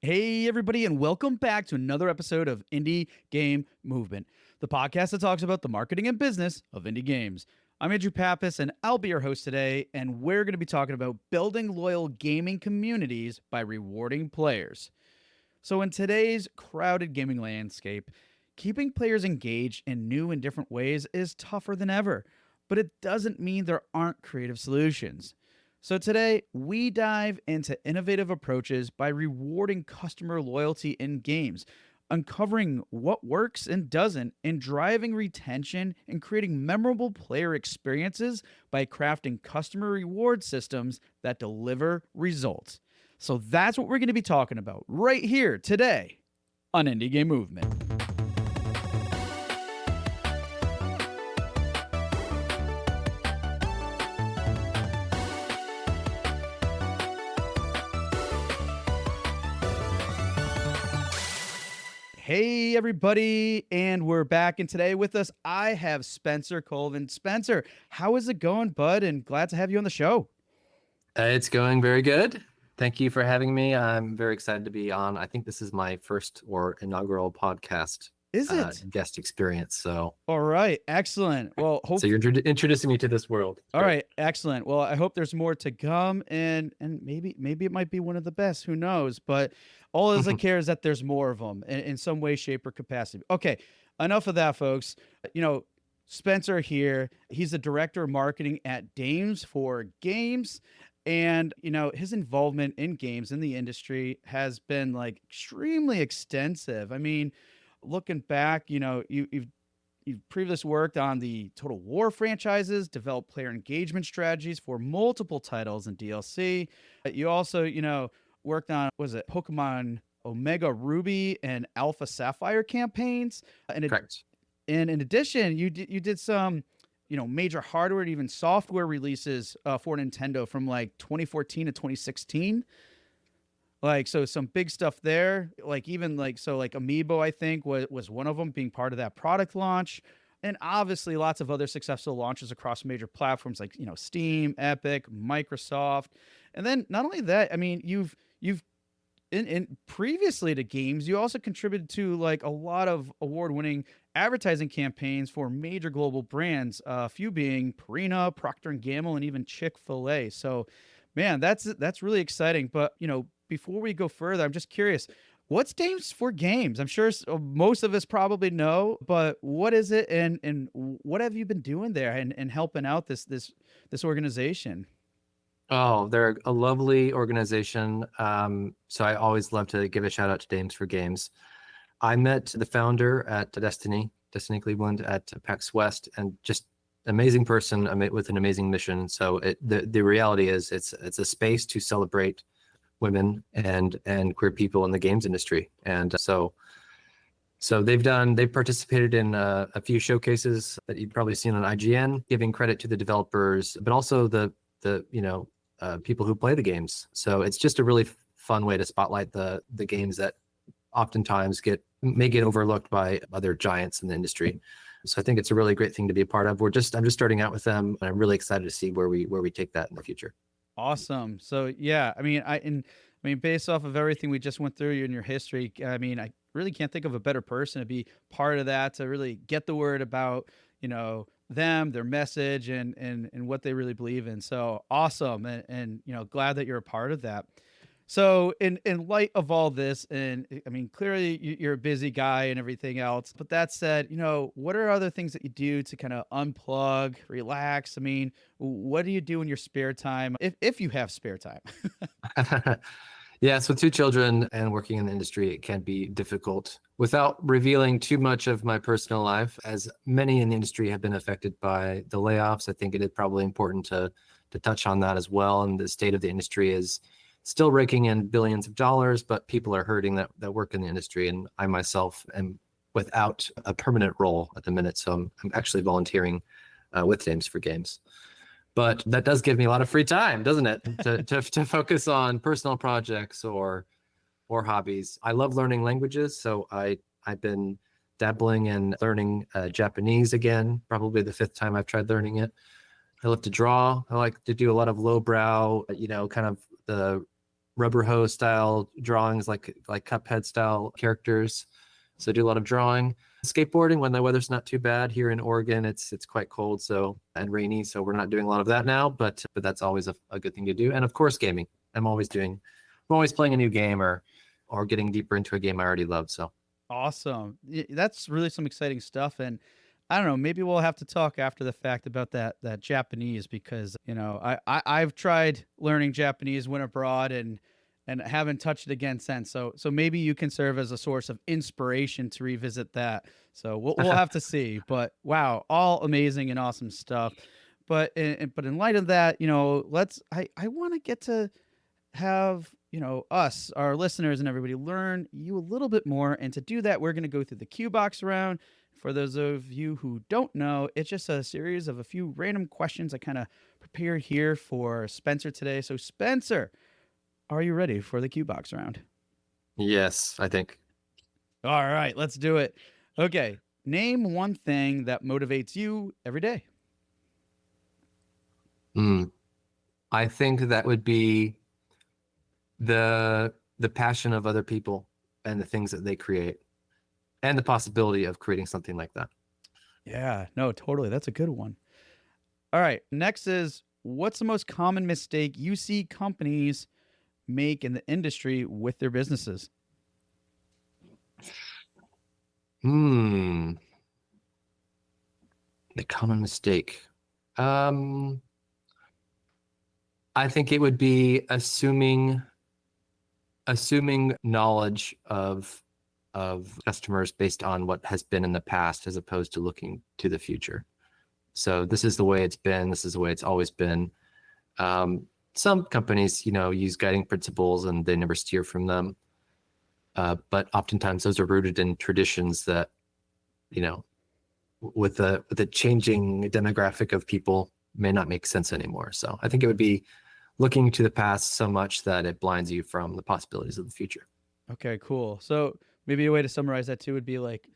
Hey, everybody, and welcome back to another episode of Indie Game Movement, the podcast that talks about the marketing and business of indie games. I'm Andrew Pappas, and I'll be your host today, and we're going to be talking about building loyal gaming communities by rewarding players. So, in today's crowded gaming landscape, keeping players engaged in new and different ways is tougher than ever, but it doesn't mean there aren't creative solutions. So, today we dive into innovative approaches by rewarding customer loyalty in games, uncovering what works and doesn't, and driving retention and creating memorable player experiences by crafting customer reward systems that deliver results. So that's what we're going to be talking about right here today on Indie Game Movement. Hey, everybody, and we're back. And today with us, I have Spencer Colvin. Spencer, how is it going, bud? And glad to have you on the show. It's going very good. Thank you for having me. I'm very excited to be on. I think this is my first or inaugural podcast Is it? guest experience. So, All right, excellent. Well, so you're introducing me to this world. All right, excellent. Well, I hope there's more to come, and maybe it might be one of the best. Who knows? But all I care is that there's more of them in some way, shape, or capacity. Okay, enough of that, folks. Spencer here. He's the director of marketing at Dames for Games. And, his involvement in games in the industry has been like extremely extensive. I mean, looking back, you've previously worked on the Total War franchises, developed player engagement strategies for multiple titles and DLC. You also, worked on, Pokemon Omega Ruby and Alpha Sapphire campaigns. Correct. And in addition, you did some major hardware and even software releases for Nintendo from like 2014 to 2016. So some big stuff there. Amiibo, I think, was one of them, being part of that product launch. And obviously lots of other successful launches across major platforms like, Steam, Epic, Microsoft. And then not only that, I mean, you've in previously to games, you also contributed to like a lot of award-winning advertising campaigns for major global brands, a few being Purina, Procter & Gamble, and even Chick-fil-A. So, man, that's really exciting. But, before we go further, I'm just curious, what's Dames for Games? I'm sure most of us probably know, but what is it, and what have you been doing there and helping out this organization? Oh, they're a lovely organization. So I always love to give a shout out to Dames for Games. I met the founder at Destiny Cleveland at PAX West, and just amazing person with an amazing mission. So the reality is it's a space to celebrate women and queer people in the games industry. And so they've participated in a few showcases that you've probably seen on IGN, giving credit to the developers, but also the people who play the games. So it's just a really fun way to spotlight the games that oftentimes may get overlooked by other giants in the industry. So I think it's a really great thing to be a part of. I'm just starting out with them, and I'm really excited to see where we take that in the future. Awesome. So yeah, I mean, based off of everything we just went through in your history, I mean, I really can't think of a better person to be part of that, to really get the word about, them, their message, and what they really believe in. So awesome. And glad that you're a part of that. So in light of all this, and I mean, clearly you're a busy guy and everything else, but that said, what are other things that you do to kind of unplug, relax? I mean, what do you do in your spare time, if you have spare time? Yes, with two children and working in the industry, it can be difficult. Without revealing too much of my personal life, as many in the industry have been affected by the layoffs, I think it is probably important to touch on that as well. And the state of the industry is still raking in billions of dollars, but people are hurting that work in the industry. And I myself am without a permanent role at the minute, so I'm actually volunteering with Dames for Games. But that does give me a lot of free time, doesn't it? to focus on personal projects or hobbies. I love learning languages, so I've been dabbling in learning Japanese again, probably the 5th time I've tried learning it. I love to draw. I like to do a lot of lowbrow, kind of the rubber hose style drawings, like Cuphead style characters. So I do a lot of drawing. Skateboarding when the weather's not too bad here in Oregon. It's quite cold and rainy, so we're not doing a lot of that now. But that's always a good thing to do. And of course, gaming. I'm always playing a new game or getting deeper into a game I already love. So Awesome. That's really some exciting stuff. And I don't know, maybe we'll have to talk after the fact about that Japanese because, I've tried learning Japanese, went abroad and haven't touched it again since. So maybe you can serve as a source of inspiration to revisit that. So we'll have to see. But wow, all amazing and awesome stuff. But in light of that, I want to get to have us, our listeners, and everybody learn you a little bit more. And to do that, we're going to go through the Q box round. For those of you who don't know, it's just a series of a few random questions I kind of prepared here for Spencer today. So Spencer, are you ready for the Q box round? yes, I think. All right, let's do it. Okay, name one thing that motivates you every day. Mm, I think that would be the passion of other people and the things that they create and the possibility of creating something like that. Yeah, no, totally. That's a good one. All right, next is what's the most common mistake you see companies make in the industry with their businesses? Hmm. The common mistake. Um, I think it would be assuming knowledge of customers based on what has been in the past as opposed to looking to the future. So this is the way it's been. This is the way it's always been. Some companies, use guiding principles and they never steer from them. But oftentimes those are rooted in traditions that, you know, with the changing demographic of people may not make sense anymore. So I think it would be looking to the past so much that it blinds you from the possibilities of the future. Okay, cool. So maybe a way to summarize that too would be like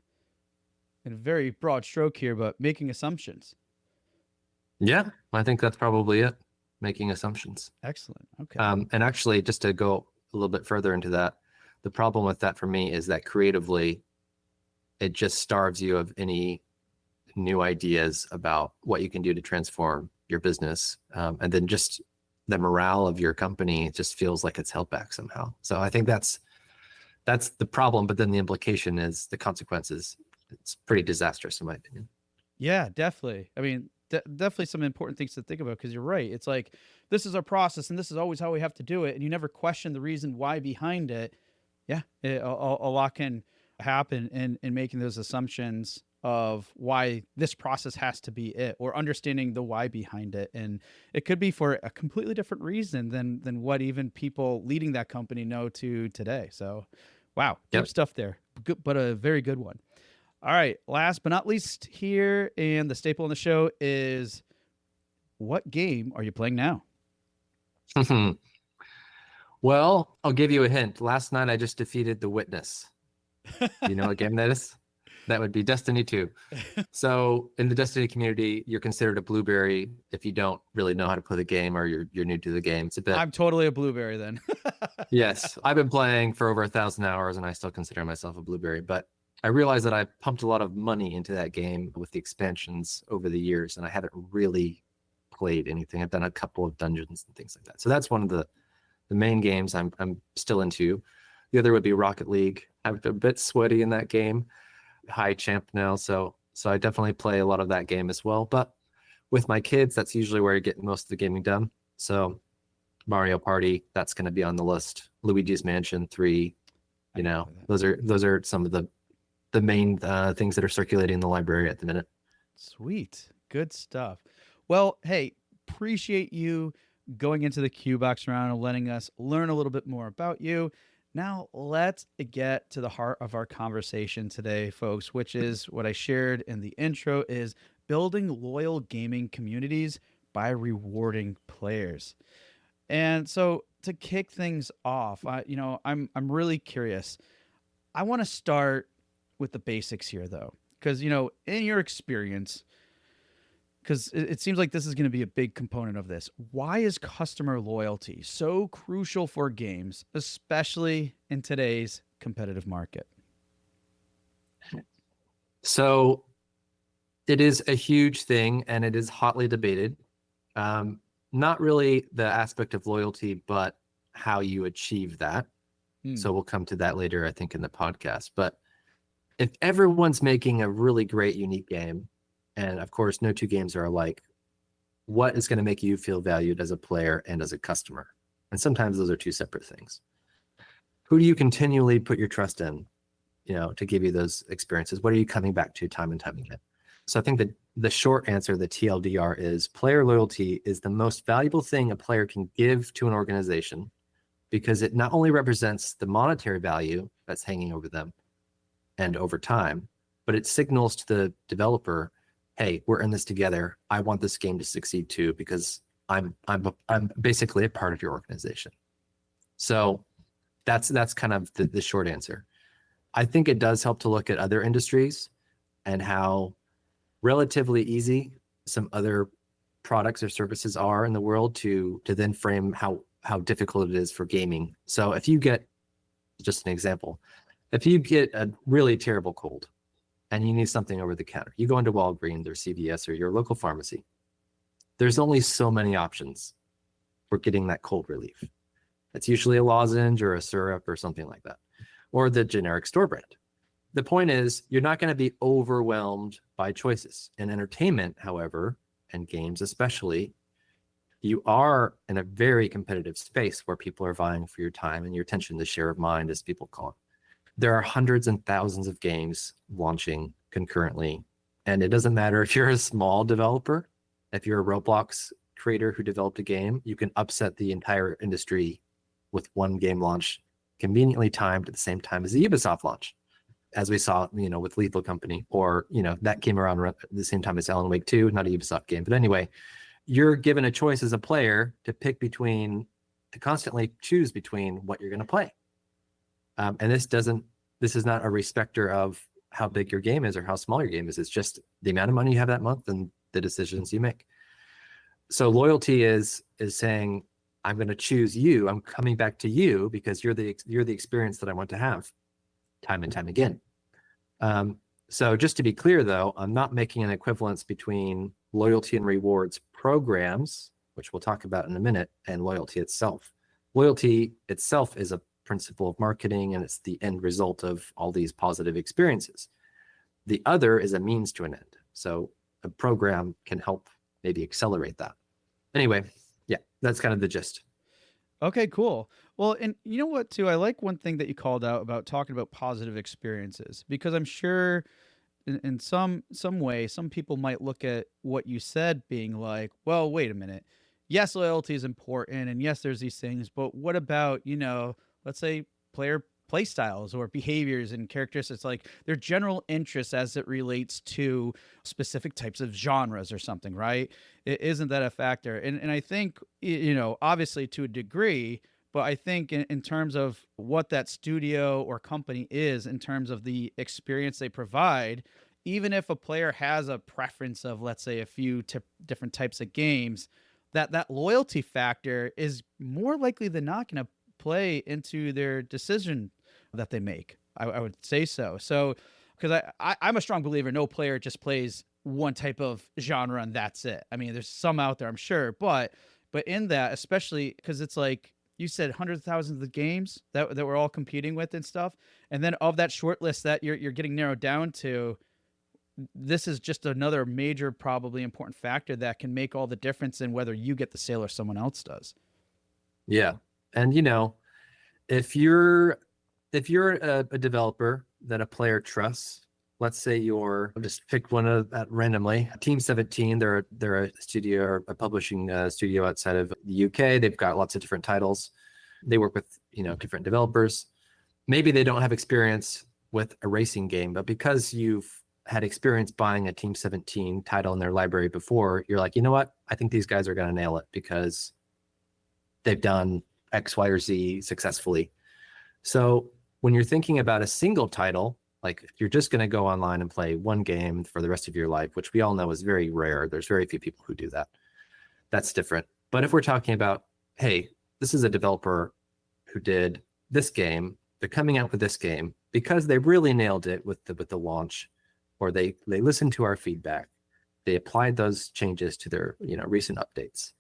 in a very broad stroke here, but making assumptions. Yeah, I think that's probably it. Making assumptions. Excellent. Okay. And actually, just to go a little bit further into that, the problem with that for me is that creatively, it just starves you of any new ideas about what you can do to transform your business. And then just the morale of your company just feels like it's held back somehow. So I think that's the problem. But then the implication is the consequences. It's pretty disastrous in my opinion. Yeah, definitely. I mean, definitely some important things to think about because you're right. It's like this is our process and this is always how we have to do it, and you never question the reason why behind it. Yeah, a lot can happen in making those assumptions of why this process has to be it, or understanding the why behind it, and it could be for a completely different reason than what even people leading that company know to today. So, wow, deep Yep. stuff there, good, but a very good one. All right. Last but not least, here and the staple in the show is what game are you playing now? Well, I'll give you a hint. Last night I just defeated the Witness. Do you know what game that is? That would be Destiny 2. So in the Destiny community, you're considered a blueberry if you don't really know how to play the game or you're new to the game. It's a bit. I'm totally a blueberry then. Yes, I've been playing for over 1,000 hours and I still consider myself a blueberry. But I realized that I pumped a lot of money into that game with the expansions over the years, and I haven't really played anything. I've done a couple of dungeons and things like that. So that's one of the main games I'm still into. The other would be Rocket League. I'm a bit sweaty in that game. High champ now, so I definitely play a lot of that game as well. But with my kids, that's usually where I get most of the gaming done. So Mario Party, that's going to be on the list. Luigi's Mansion 3, those are some of the main things that are circulating in the library at the minute. Sweet. Good stuff. Well, hey, appreciate you going into the Q box round and letting us learn a little bit more about you. Now, let's get to the heart of our conversation today, folks, which is what I shared in the intro is building loyal gaming communities by rewarding players. And so to kick things off, I'm really curious. I want to start with the basics here though, because in your experience, because it seems like this is going to be a big component of this. Why is customer loyalty so crucial for games, especially in today's competitive market? So it is a huge thing and it is hotly debated. Not really the aspect of loyalty, but how you achieve that. Hmm. So we'll come to that later, I think, in the podcast. But if everyone's making a really great, unique game, and of course, no two games are alike, what is going to make you feel valued as a player and as a customer? And sometimes those are two separate things. Who do you continually put your trust in, to give you those experiences? What are you coming back to time and time again? So I think that the short answer, the TLDR, is player loyalty is the most valuable thing a player can give to an organization because it not only represents the monetary value that's hanging over them and over time, but it signals to the developer, hey, we're in this together. I want this game to succeed too because I'm basically a part of your organization. So that's kind of the short answer. I think it does help to look at other industries and how relatively easy some other products or services are in the world to then frame how difficult it is for gaming. So if you get, just an example, if you get a really terrible cold and you need something over the counter, you go into Walgreens or CVS or your local pharmacy. There's only so many options for getting that cold relief. It's usually a lozenge or a syrup or something like that, or the generic store brand. The point is, you're not going to be overwhelmed by choices. In entertainment, however, and games especially, you are in a very competitive space where people are vying for your time and your attention, the share of mind, as people call it. There are hundreds and thousands of games launching concurrently. And it doesn't matter if you're a small developer, if you're a Roblox creator who developed a game, you can upset the entire industry with one game launch conveniently timed at the same time as the Ubisoft launch, as we saw, with Lethal Company, or, that came around at the same time as Alan Wake 2, not a Ubisoft game. But anyway, you're given a choice as a player to constantly choose between what you're going to play. And this is not a respecter of how big your game is or how small your game is. It's just the amount of money you have that month and the decisions you make. So loyalty is saying, I'm going to choose you. I'm coming back to you because you're the experience that I want to have time and time again. So just to be clear, though, I'm not making an equivalence between loyalty and rewards programs, which we'll talk about in a minute, and loyalty itself. Loyalty itself is a principle of marketing, and it's the end result of all these positive experiences. The other is a means to an end. So a program can help maybe accelerate that. Anyway, yeah, that's kind of the gist. Okay, cool. Well, and you know what, too? I like one thing that you called out about talking about positive experiences, because I'm sure in some way, some people might look at what you said being like, well, wait a minute. Yes, loyalty is important, and yes, there's these things, but what about, let's say player play styles or behaviors and characteristics, like their general interests as it relates to specific types of genres or something, right? Isn't that a factor? And I think, obviously to a degree, but I think in terms of what that studio or company is, in terms of the experience they provide, even if a player has a preference of, let's say, a few different types of games, that loyalty factor is more likely than not going to play into their decision that they make. I would say so. So, because I'm a strong believer, no player just plays one type of genre and that's it. I mean, there's some out there, I'm sure, but in that, especially because it's like you said, hundreds of thousands of games that we're all competing with and stuff, and then of that short list that you're getting narrowed down to, this is just another major, probably important factor that can make all the difference in whether you get the sale or someone else does. Yeah. And if you're a developer that a player trusts, let's say I'll just pick one at randomly, Team 17, they're a studio or a publishing studio outside of the UK. They've got lots of different titles. They work with, different developers. Maybe they don't have experience with a racing game, but because you've had experience buying a Team 17 title in their library before, you're like, you know what? I think these guys are going to nail it because they've done X, Y, or Z successfully. So when you're thinking about a single title, Like if you're just going to go online and play one game for the rest of your life, which we all know is very rare, there's very few people who do that. That's different. But if we're talking about, hey, this is a developer who did this game, they're coming out with this game because they really nailed it with the launch, or they listened to our feedback, they applied those changes to their recent updates.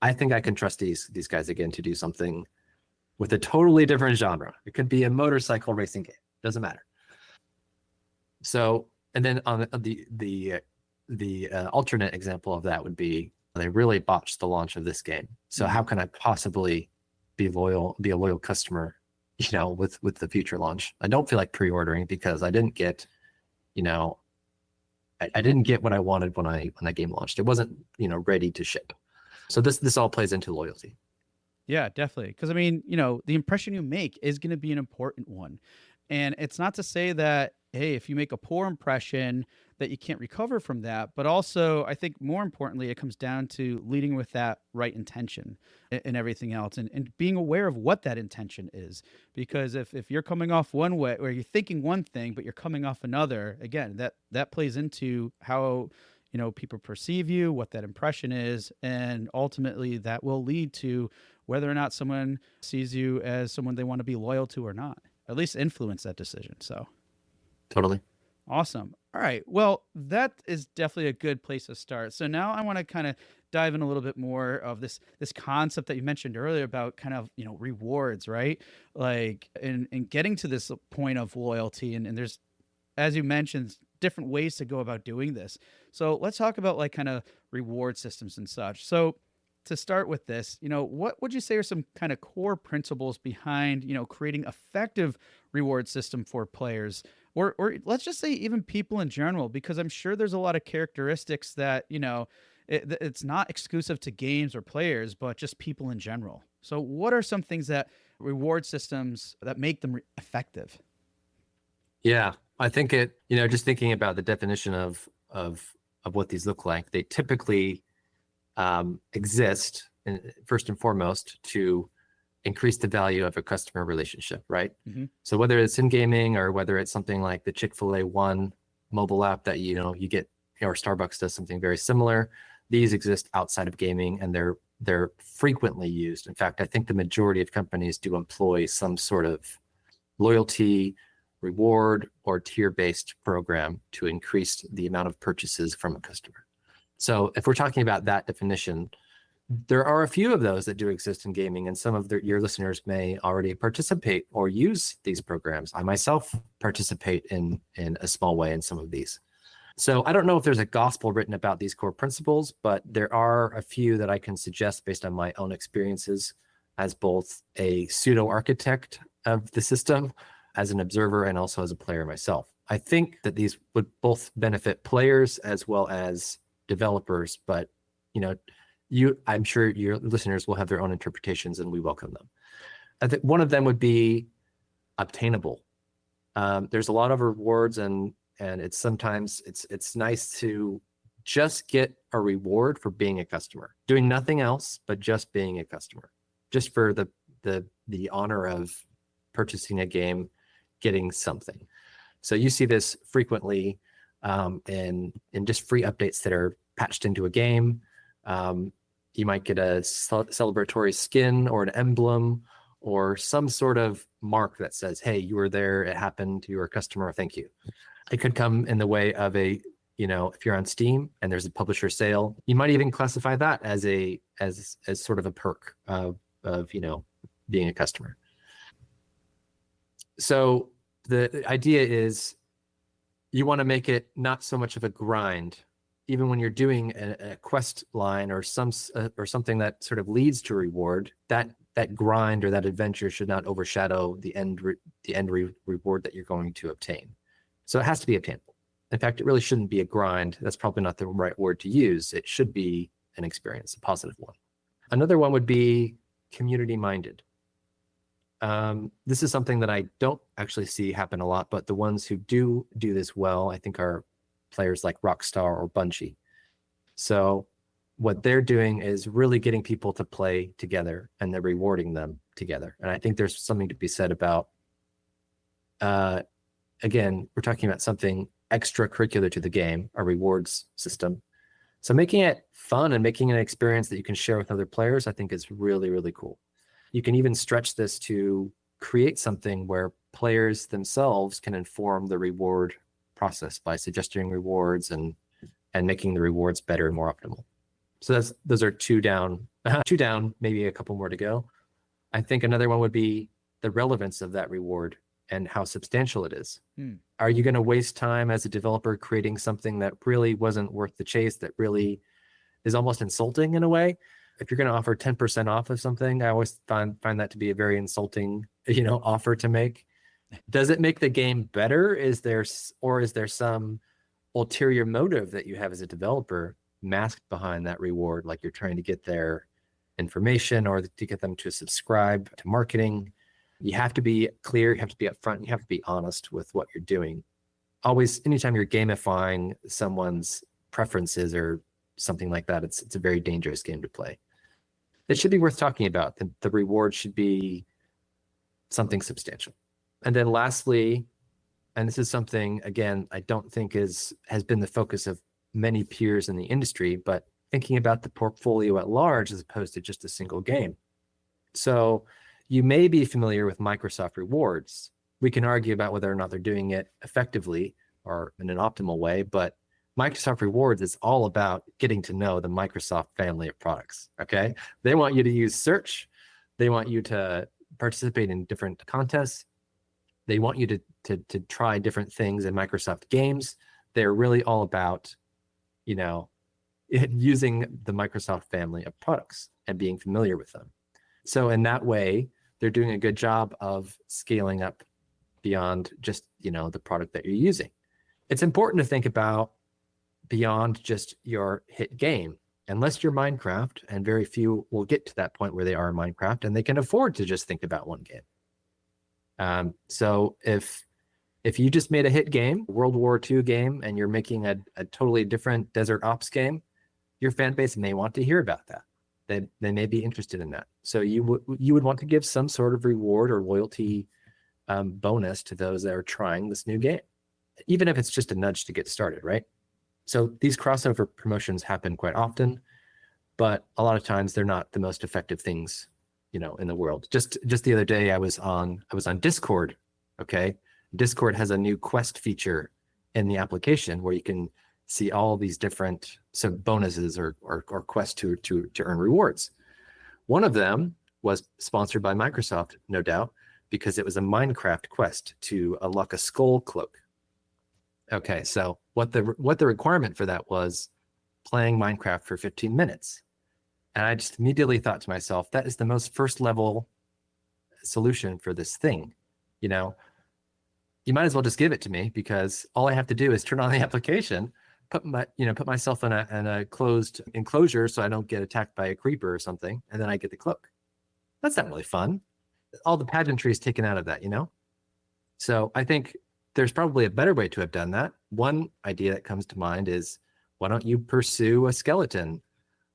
I think I can trust these guys again to do something with a totally different genre. It could be a motorcycle racing game, doesn't matter. So, and then on the alternate example of that would be they really botched the launch of this game. So how can I possibly be a loyal customer, with the future launch? I don't feel like pre-ordering because I didn't get, I didn't get what I wanted when that game launched. It wasn't, ready to ship. So this all plays into loyalty. Yeah, definitely. Because I mean, the impression you make is going to be an important one. And it's not to say that, hey, if you make a poor impression, that you can't recover from that. But also, I think more importantly, it comes down to leading with that right intention and everything else, and being aware of what that intention is. Because if you're coming off one way, or you're thinking one thing, but you're coming off another, again, that plays into how people perceive you, what that impression is, and ultimately that will lead to whether or not someone sees you as someone they want to be loyal to or not. At least influence that decision. So totally awesome. All right. Well, that is definitely a good place to start. So now I want to kind of dive in a little bit more of this concept that you mentioned earlier about kind of rewards, right? Like in getting to this point of loyalty, and there's, as you mentioned, different ways to go about doing this. So let's talk about like kind of reward systems and such. So to start with this, what would you say are some kind of core principles behind, creating effective reward system for players, or let's just say even people in general, because I'm sure there's a lot of characteristics that, it's not exclusive to games or players, but just people in general. So what are some things that reward systems that make them effective? Yeah, I think just thinking about the definition of what these look like, they typically exist first and foremost to increase the value of a customer relationship, right? Mm-hmm. So whether it's in gaming or whether it's something like the Chick-fil-A One mobile app that you get, or Starbucks does something very similar, these exist outside of gaming and they're frequently used. In fact, I think the majority of companies do employ some sort of loyalty, reward, or tier-based program to increase the amount of purchases from a customer. So if we're talking about that definition, there are a few of those that do exist in gaming, and some of your listeners may already participate or use these programs. I myself participate in a small way in some of these. So I don't know if there's a gospel written about these core principles, but there are a few that I can suggest based on my own experiences as both a pseudo architect of the system, as an observer, and also as a player myself. I think that these would both benefit players as well as developers, but I'm sure your listeners will have their own interpretations, and we welcome them. I think one of them would be obtainable. There's a lot of rewards, and it's sometimes it's nice to just get a reward for being a customer, doing nothing else but just being a customer, just for the honor of purchasing a game, getting something. So you see this frequently in just free updates that are patched into a game. You might get a celebratory skin or an emblem or some sort of mark that says, hey, you were there, it happened, you were a customer, thank you. It could come in the way of if you're on Steam and there's a publisher sale, you might even classify that as sort of a perk of being a customer. So the idea is you want to make it not so much of a grind, even when you're doing a quest line or something that sort of leads to reward. That grind or that adventure should not overshadow the end reward that you're going to obtain. So it has to be obtainable. In fact, it really shouldn't be a grind. That's probably not the right word to use. It should be an experience, a positive one. Another one would be community-minded. This is something that I don't actually see happen a lot, but the ones who do this well, I think, are players like Rockstar or Bungie. So what they're doing is really getting people to play together, and they're rewarding them together. And I think there's something to be said about again, we're talking about something extracurricular to the game, a rewards system. So making it fun and making an experience that you can share with other players, I think is really, really cool. You can even stretch this to create something where players themselves can inform the reward process by suggesting rewards and making the rewards better and more optimal. So those are two down, two down, maybe a couple more to go. I think another one would be the relevance of that reward and how substantial it is. Are you going to waste time as a developer creating something that really wasn't worth the chase, that really is almost insulting in a way? If you're going to offer 10% off of something, I always find that to be a very insulting, offer to make. Does it make the game better? Is there some ulterior motive that you have as a developer masked behind that reward, like you're trying to get their information or to get them to subscribe to marketing? You have to be clear, you have to be upfront, you have to be honest with what you're doing. Always, anytime you're gamifying someone's preferences or something like that, it's a very dangerous game to play. It should be worth talking about. The reward should be something substantial. And then lastly, and this is something, again, I don't think has been the focus of many peers in the industry, but thinking about the portfolio at large as opposed to just a single game. So you may be familiar with Microsoft Rewards. We can argue about whether or not they're doing it effectively or in an optimal way, but Microsoft Rewards is all about getting to know the Microsoft family of products, okay? They want you to use search. They want you to participate in different contests. They want you to try different things in Microsoft games. They're really all about, using the Microsoft family of products and being familiar with them. So in that way, they're doing a good job of scaling up beyond just, the product that you're using. It's important to think about beyond just your hit game. Unless you're Minecraft, and very few will get to that point where they are Minecraft and they can afford to just think about one game. So if you just made a hit game, World War II game, and you're making a totally different Desert Ops game, your fan base may want to hear about that. They may be interested in that. So you would want to give some sort of reward or loyalty bonus to those that are trying this new game, even if it's just a nudge to get started, right? So these crossover promotions happen quite often, but a lot of times they're not the most effective things, in the world. Just the other day, I was on Discord. Okay, Discord has a new quest feature in the application where you can see all these different bonuses or quests to earn rewards. One of them was sponsored by Microsoft, no doubt, because it was a Minecraft quest to unlock a skull cloak. Okay, so what the requirement for that was playing Minecraft for 15 minutes. And I just immediately thought to myself, that is the most first level solution for this thing. You might as well just give it to me, because all I have to do is turn on the application, put myself in a closed enclosure so I don't get attacked by a creeper or something, and then I get the cloak. That's not really fun. All the pageantry is taken out of that, So I think there's probably a better way to have done that. One idea that comes to mind is, why don't you pursue a skeleton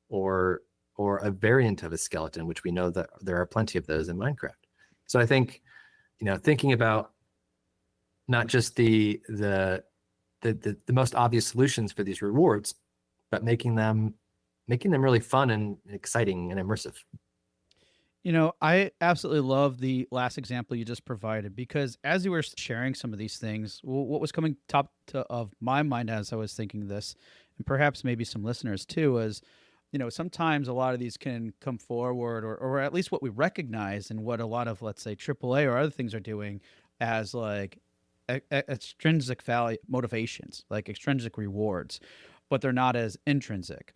or a variant of a skeleton, which we know that there are plenty of those in Minecraft. So I think, thinking about not just the most obvious solutions for these rewards, but making them really fun and exciting and immersive. I absolutely love the last example you just provided, because as you were sharing some of these things, what was coming of my mind as I was thinking this, and perhaps maybe some listeners too, was, sometimes a lot of these can come forward, or at least what we recognize and what a lot of, let's say, AAA or other things are doing as like extrinsic value motivations, like extrinsic rewards, but they're not as intrinsic.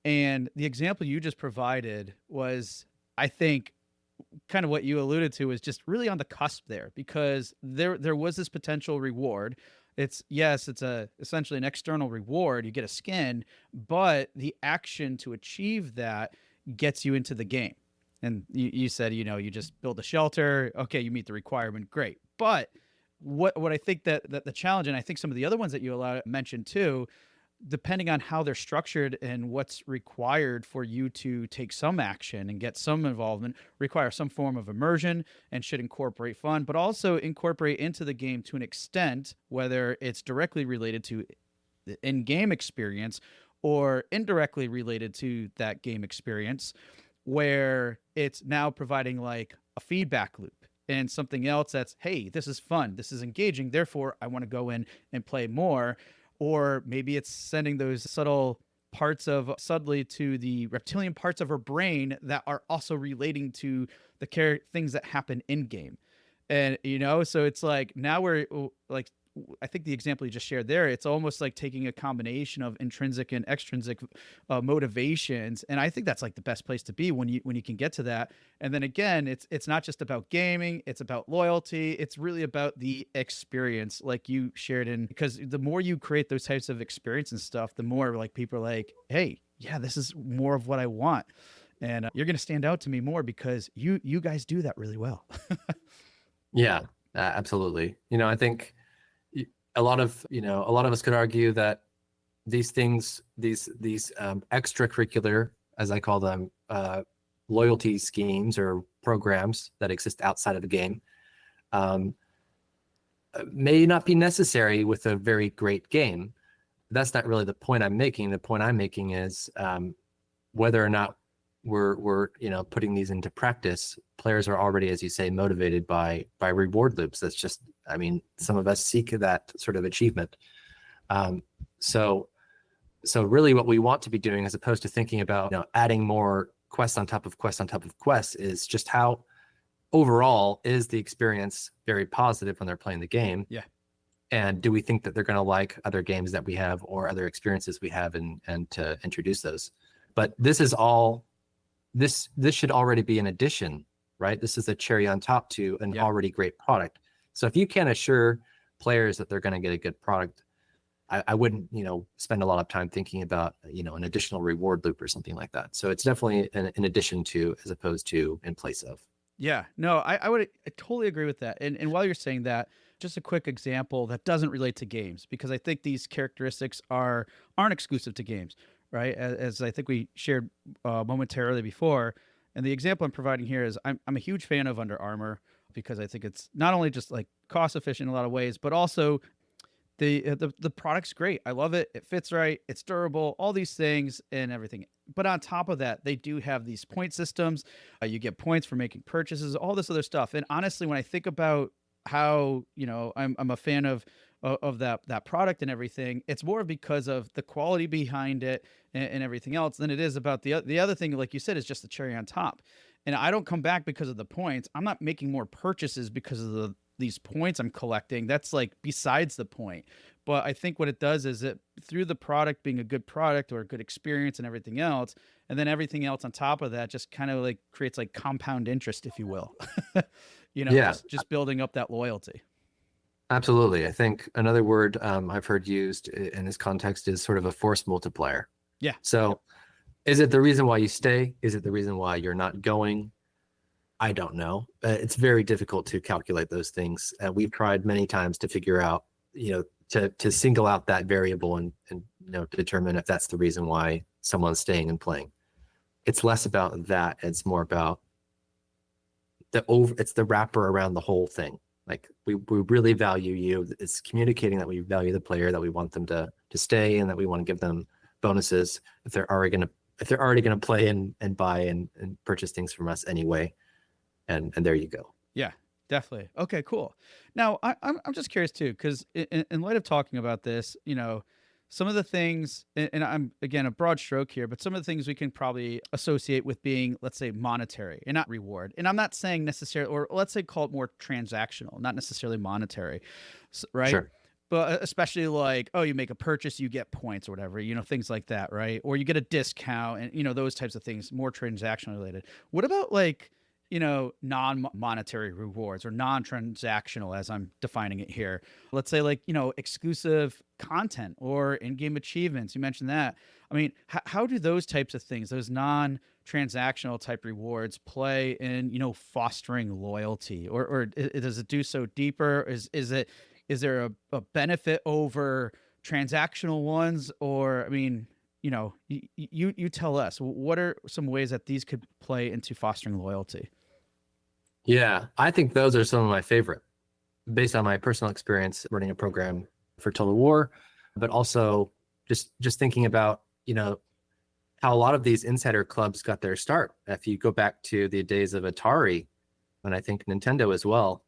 And the example you just provided was, I think, kind of what you alluded to, is just really on the cusp there, because there was this potential reward. It's essentially an external reward. You get a skin, but the action to achieve that gets you into the game. And you said, you just build a shelter. Okay, you meet the requirement. Great. But what I think that the challenge, and I think some of the other ones that you mentioned too, depending on how they're structured and what's required for you to take some action and get some involvement, require some form of immersion and should incorporate fun, but also incorporate into the game to an extent, whether it's directly related to the in-game experience or indirectly related to that game experience, where it's now providing like a feedback loop and something else that's, hey, this is fun, this is engaging, therefore I want to go in and play more. Or maybe it's sending those subtle parts of subtly to the reptilian parts of her brain that are also relating to the things that happen in game. And so it's like now we're like, I think the example you just shared there, it's almost like taking a combination of intrinsic and extrinsic motivations, and I think that's like the best place to be when you can get to that. And then again, it's not just about gaming; it's about loyalty. It's really about the experience, like you shared in, because the more you create those types of experience and stuff, the more like people are like, hey, yeah, this is more of what I want, and you're going to stand out to me more because you guys do that really well. Yeah, absolutely. I think a lot of us could argue that these things, these extracurricular, as I call them, loyalty schemes or programs that exist outside of the game, um, may not be necessary with a very great game. That's not really the point I'm making. The point I'm making is whether or not we're putting these into practice, players are already, as you say, motivated by reward loops. That's just, I mean, some of us seek that sort of achievement. So really what we want to be doing, as opposed to thinking about adding more quests on top of quests on top of quests, is just how overall is the experience very positive when they're playing the game. Yeah. And do we think that they're going to like other games that we have or other experiences we have, and to introduce those. But this is all, this should already be an addition, right? This is a cherry on top to an already great product. So if you can't assure players that they're going to get a good product, I wouldn't, spend a lot of time thinking about, an additional reward loop or something like that. So it's definitely an addition to, as opposed to in place of. Yeah, no, I totally agree with that. And while you're saying that, just a quick example that doesn't relate to games, because I think these characteristics aren't exclusive to games, right? As I think we shared momentarily before. And the example I'm providing here is I'm a huge fan of Under Armour, because I think it's not only just like cost efficient in a lot of ways, but also the product's great. I love it. It fits right. It's durable. All these things and everything. But on top of that, they do have these point systems. You get points for making purchases. All this other stuff. And honestly, when I think about how I'm a fan of that product and everything, it's more because of the quality behind it and everything else than it is about the other thing. Like you said, is just the cherry on top. And I don't come back because of the points. I'm not making more purchases because of these points I'm collecting. That's like besides the point. But I think what it does is it, through the product being a good product or a good experience and everything else, and then everything else on top of that just kind of like creates like compound interest, if you will. Yeah, just building up that loyalty. absolutely. I think another word I've heard used in this context is sort of a force multiplier. Yeah. So is it the reason why you stay? Is it the reason why you're not going? I don't know. It's very difficult to calculate those things. We've tried many times to figure out, to single out that variable and determine if that's the reason why someone's staying and playing. It's less about that. It's more about it's the wrapper around the whole thing. Like we really value you. It's communicating that we value the player, that we want them to stay, and that we want to give them bonuses if they're already going to play and buy and purchase things from us anyway. And there you go. Yeah, definitely. Okay, cool. Now I'm just curious too, because in light of talking about this, some of the things, and I'm again a broad stroke here, but some of the things we can probably associate with being, let's say, monetary and not reward. And I'm not saying necessarily, or let's say call it more transactional, not necessarily monetary, right? Sure. But especially like, oh, you make a purchase, you get points or whatever, things like that, right? Or you get a discount and, those types of things, more transactional related. What about like, non-monetary rewards or non-transactional, as I'm defining it here? Let's say like, exclusive content or in-game achievements. You mentioned that. I mean, how do those types of things, those non-transactional type rewards, play in, fostering loyalty? Or does it do so deeper? Is there a benefit over transactional ones, or I mean, you tell us, what are some ways that these could play into fostering loyalty? Yeah, I think those are some of my favorite, based on my personal experience running a program for Total War, but also just thinking about, how a lot of these insider clubs got their start. If you go back to the days of Atari, and I think Nintendo as well,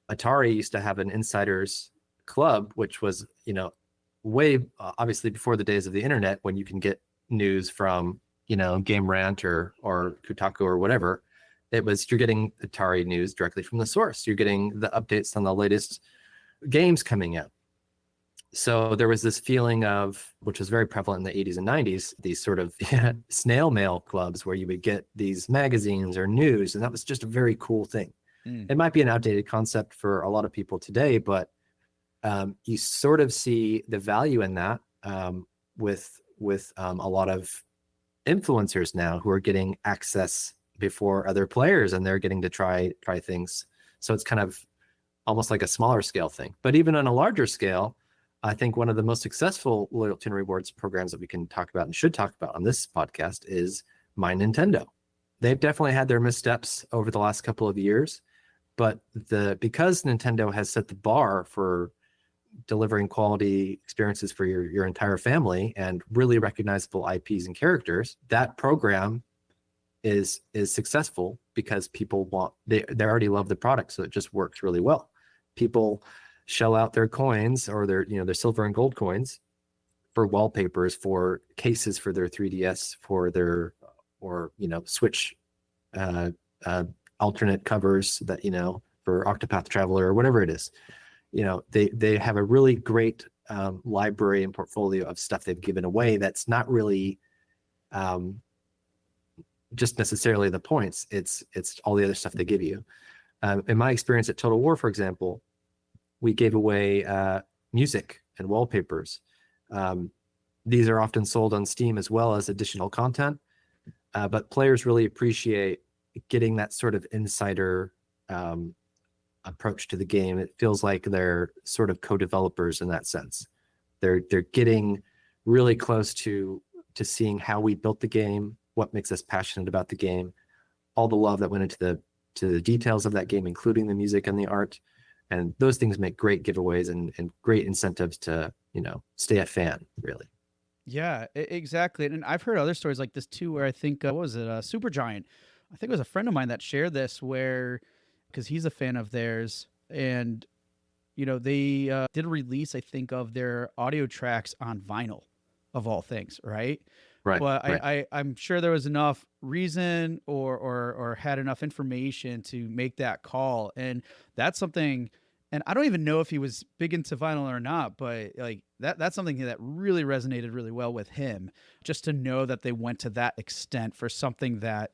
Atari used to have an insiders club, which was, way obviously before the days of the internet when you can get news from, Game Rant or Kotaku or whatever. It was, you're getting Atari news directly from the source. You're getting the updates on the latest games coming out. So there was this feeling of, which was very prevalent in the 80s and 90s, these sort of snail mail clubs where you would get these magazines or news. And that was just a very cool thing. Mm. It might be an outdated concept for a lot of people today, but you sort of see the value in that with a lot of influencers now who are getting access before other players, and they're getting to try things. So it's kind of almost like a smaller scale thing. But even on a larger scale, I think one of the most successful loyalty and rewards programs that we can talk about and should talk about on this podcast is My Nintendo. They've definitely had their missteps over the last couple of years, but because Nintendo has set the bar for delivering quality experiences for your entire family and really recognizable IPs and characters, that program is successful because people they already love the product, so it just works really well. People shell out their coins or their silver and gold coins for wallpapers, for cases for their 3DS, for their Switch alternate covers that for Octopath Traveler or whatever it is. They have a really great library and portfolio of stuff they've given away that's not really just necessarily the points. It's all the other stuff they give you. In my experience at Total War, for example, we gave away music and wallpapers. These are often sold on Steam as well as additional content, but players really appreciate getting that sort of insider approach to the game. It feels like they're sort of co-developers in that sense. They're getting really close to seeing how we built the game, what makes us passionate about the game, all the love that went into the details of that game, including the music and the art. And those things make great giveaways and great incentives to, stay a fan, really. Yeah, exactly. And I've heard other stories like this too, where I think, what was it, Supergiant? I think it was a friend of mine that shared this, where, because he's a fan of theirs, and they did a release, I think, of their audio tracks on vinyl, of all things, right? Right. But right. I'm sure there was enough reason or had enough information to make that call, and that's something. And I don't even know if he was big into vinyl or not, but like that's something that really resonated really well with him. Just to know that they went to that extent for something that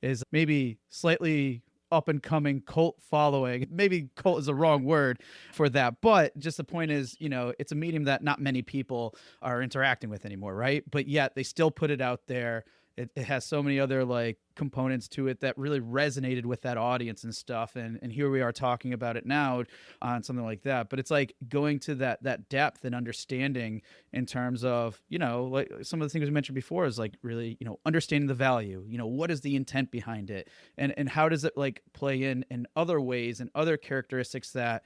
is maybe slightly up and coming cult following. Maybe cult is a wrong word for that, but just the point is, it's a medium that not many people are interacting with anymore, right? But yet they still put it out there. It has so many other like components to it that really resonated with that audience and stuff. And here we are talking about it now on something like that. But it's like going to that depth and understanding in terms of, like some of the things we mentioned before is like really, understanding the value, what is the intent behind it, and how does it like play in other ways and other characteristics that,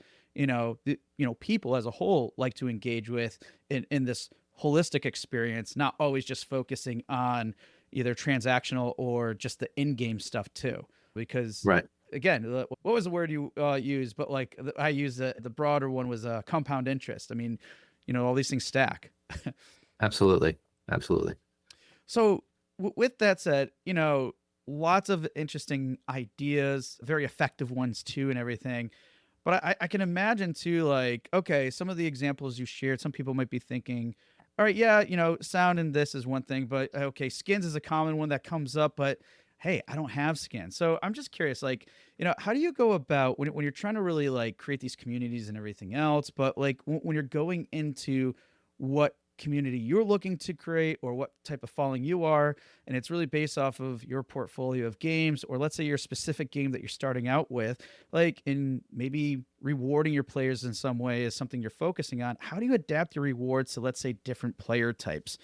people as a whole like to engage with in this holistic experience, not always just focusing on either transactional or just the in-game stuff too. Because Right. again, what was the word you used? But like I use the broader one was compound interest. I mean, all these things stack. Absolutely. Absolutely. So with that said, lots of interesting ideas, very effective ones too, and everything. But I can imagine too, like, okay, some of the examples you shared, some people might be thinking, all right, yeah, sound in this is one thing, but okay, skins is a common one that comes up, but hey, I don't have skins. So I'm just curious, like, how do you go about when you're trying to really like create these communities and everything else, but like when you're going into what community you're looking to create or what type of following you are. And it's really based off of your portfolio of games, or let's say your specific game that you're starting out with, like in maybe rewarding your players in some way is something you're focusing on. How do you adapt your rewards to, let's say, different player types?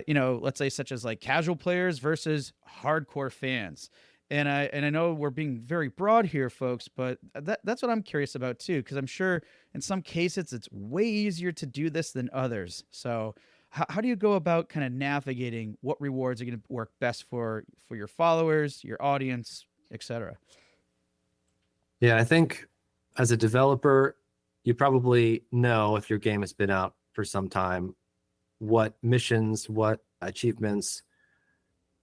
Let's say such as like casual players versus hardcore fans. And I know we're being very broad here, folks, but that's what I'm curious about too, because I'm sure in some cases it's way easier to do this than others. So how do you go about kind of navigating what rewards are going to work best for your followers, your audience, etc.? Yeah, I think as a developer, you probably know if your game has been out for some time, what missions, what achievements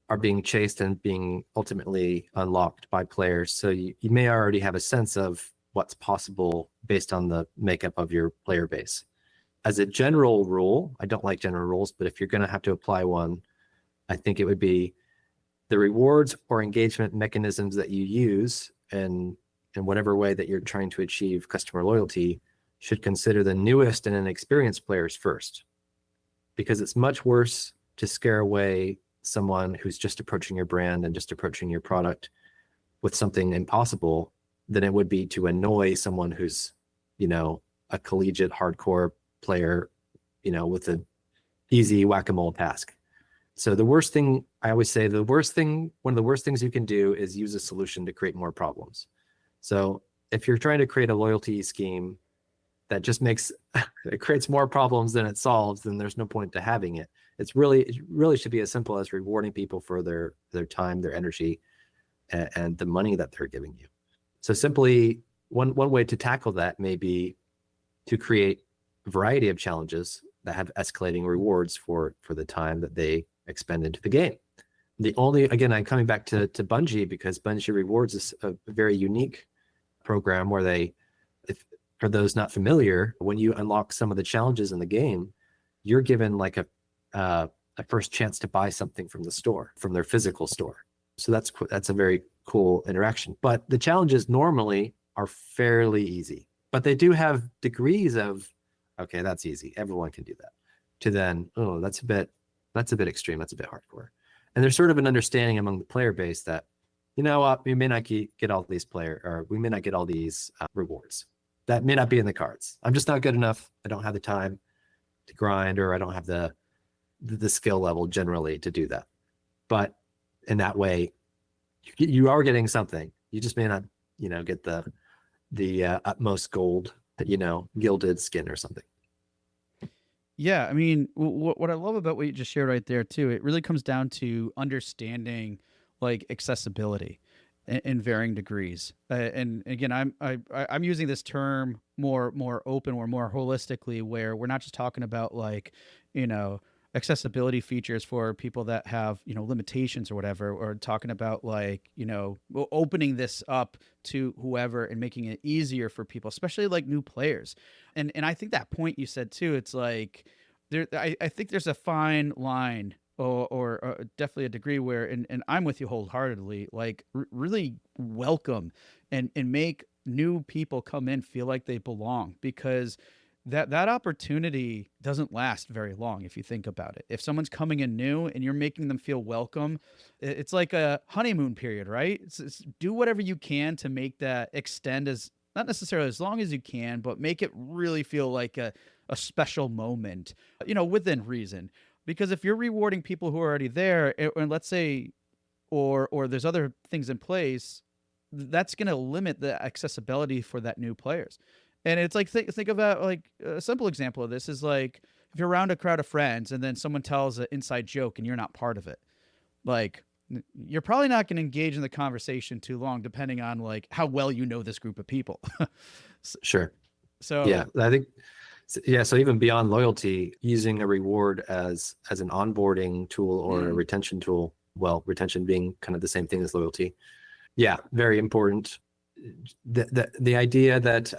are being chased and being ultimately unlocked by players. So you may already have a sense of what's possible based on the makeup of your player base. As a general rule, I don't like general rules, but if you're going to have to apply one, I think it would be the rewards or engagement mechanisms that you use in whatever way that you're trying to achieve customer loyalty should consider the newest and inexperienced players first, because it's much worse to scare away someone who's just approaching your brand and just approaching your product with something impossible than it would be to annoy someone who's, a collegiate hardcore player, with an easy whack-a-mole task. So the worst thing, I always say, one of the worst things you can do is use a solution to create more problems. So if you're trying to create a loyalty scheme that just it creates more problems than it solves, then there's no point to having it. It really should be as simple as rewarding people for their time, their energy, and the money that they're giving you. So simply one way to tackle that may be to create a variety of challenges that have escalating rewards for the time that they expend into the game. I'm coming back to Bungie, because Bungie Rewards is a very unique program where for those not familiar, when you unlock some of the challenges in the game, you're given like a first chance to buy something from the store, from their physical store. So that's a very cool interaction. But the challenges normally are fairly easy, but they do have degrees of, okay, that's easy, everyone can do that, to then, oh, that's a bit extreme, that's a bit hardcore. And there's sort of an understanding among the player base that, you know what, we may not get all these we may not get all these rewards. That may not be in the cards. I'm just not good enough. I don't have the time to grind, or I don't have the skill level generally to do that. But in that way, you are getting something. You just may not, get the utmost gold, gilded skin or something. Yeah, I mean, what I love about what you just shared right there too, it really comes down to understanding like accessibility in varying degrees. And again, I'm using this term more open or more holistically, where we're not just talking about like, accessibility features for people that have, limitations or whatever, or talking about like, opening this up to whoever and making it easier for people, especially like new players. And I think that point you said too, it's like I think there's a fine line, or definitely a degree where, and I'm with you wholeheartedly, like really welcome and make new people come in, feel like they belong, because that opportunity doesn't last very long if you think about it. If someone's coming in new and you're making them feel welcome, it's like a honeymoon period, right? It's do whatever you can to make that extend as, not necessarily as long as you can, but make it really feel like a special moment, within reason. Because if you're rewarding people who are already there, and let's say, or there's other things in place, that's going to limit the accessibility for that new players. And it's like, think about like a simple example of this is like, if you're around a crowd of friends and then someone tells an inside joke and you're not part of it, like you're probably not going to engage in the conversation too long, depending on like how well you know this group of people. Sure. So yeah, I think, yeah. So even beyond loyalty, using a reward as an onboarding tool or a retention tool, well, retention being kind of the same thing as loyalty. Yeah, very important. The idea that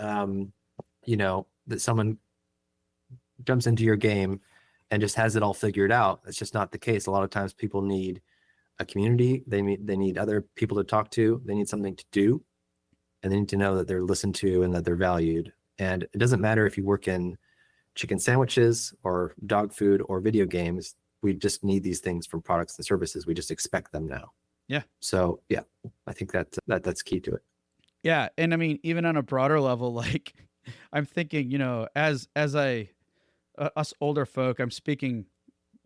that someone jumps into your game and just has it all figured out, it's just not the case. A lot of times people need a community, they need other people to talk to, they need something to do, and they need to know that they're listened to and that they're valued. And it doesn't matter if you work in chicken sandwiches or dog food or video games. We just need these things from products and services. We just expect them now. Yeah. So yeah, I think that's key to it. Yeah, and I mean, even on a broader level, like I'm thinking, as us older folk, I'm speaking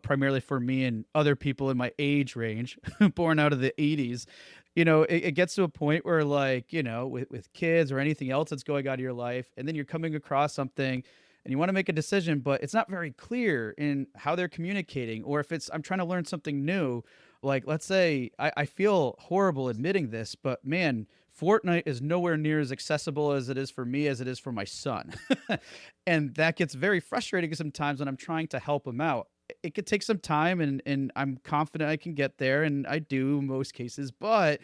primarily for me and other people in my age range, born out of the 80s. It gets to a point where, like, with kids or anything else that's going on in your life, and then you're coming across something and you want to make a decision, but it's not very clear in how they're communicating, or if I'm trying to learn something new. Like, let's say I feel horrible admitting this, but man, Fortnite is nowhere near as accessible as it is for me as it is for my son. And that gets very frustrating sometimes when I'm trying to help him out. It could take some time, and I'm confident I can get there, and I do in most cases, but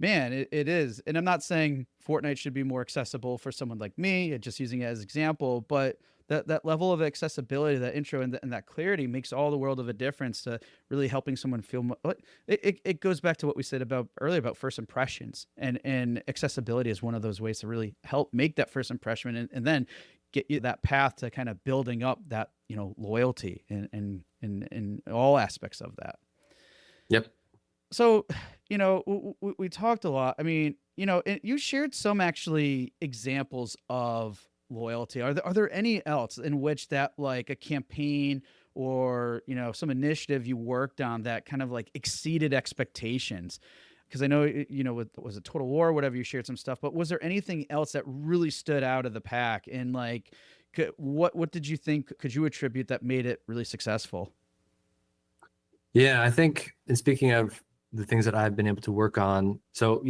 man, it is. And I'm not saying Fortnite should be more accessible for someone like me, just using it as an example, but that level of accessibility, that intro, and that clarity makes all the world of a difference to really helping someone feel it goes back to what we said about earlier about first impressions, and accessibility is one of those ways to really help make that first impression, and then get you that path to kind of building up that, loyalty and all aspects of that. Yep. So, we talked a lot. I mean, you shared some actually examples of loyalty. Are there any else in which that, like, a campaign or, some initiative you worked on that kind of like exceeded expectations? Because I know, was it Total War, whatever, you shared some stuff, but was there anything else that really stood out of the pack? And like, what did you think, could you attribute that made it really successful? Yeah, I think, and speaking of the things that I've been able to work on, so